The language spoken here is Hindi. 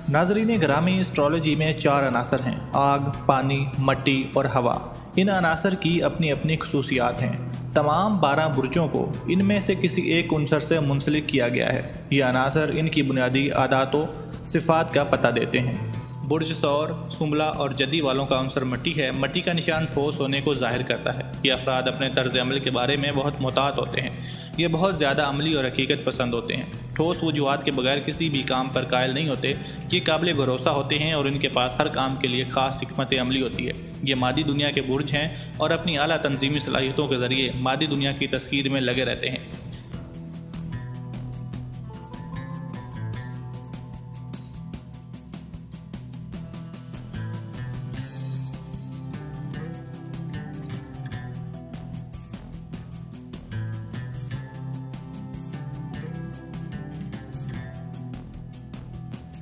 नाजरीन ग्रामी, एस्ट्रोलॉजी में 4 अनासर हैं: आग, पानी, मिट्टी और हवा। इन अनासर की अपनी अपनी खसूसियात हैं। तमाम 12 बुर्जों को इनमें से किसी एक उनसर से मुंसलिक किया गया है। ये अनासर इनकी बुनियादी आदातों सिफ़ात का पता देते हैं। बुर्ज सौर, सुमला और जदी वालों का अंसर मिट्टी है। मिट्टी का निशान ठोस होने को जाहिर करता है। ये अफराद अपने तर्ज अमल के बारे में बहुत मुहतात होते हैं। ये बहुत ज़्यादा अमली और हकीकत पसंद होते हैं। ठोस वजूहात के बगैर किसी भी काम पर कायल नहीं होते। ये काबिल भरोसा होते हैं और इनके पास हर काम के लिए ख़ास हिकमत अमली होती है। ये मादी दुनिया के बुर्ज हैं और अपनी आला तंजीमी सलाहियतों के ज़रिए मादी दुनिया की तस्कीर में लगे रहते हैं।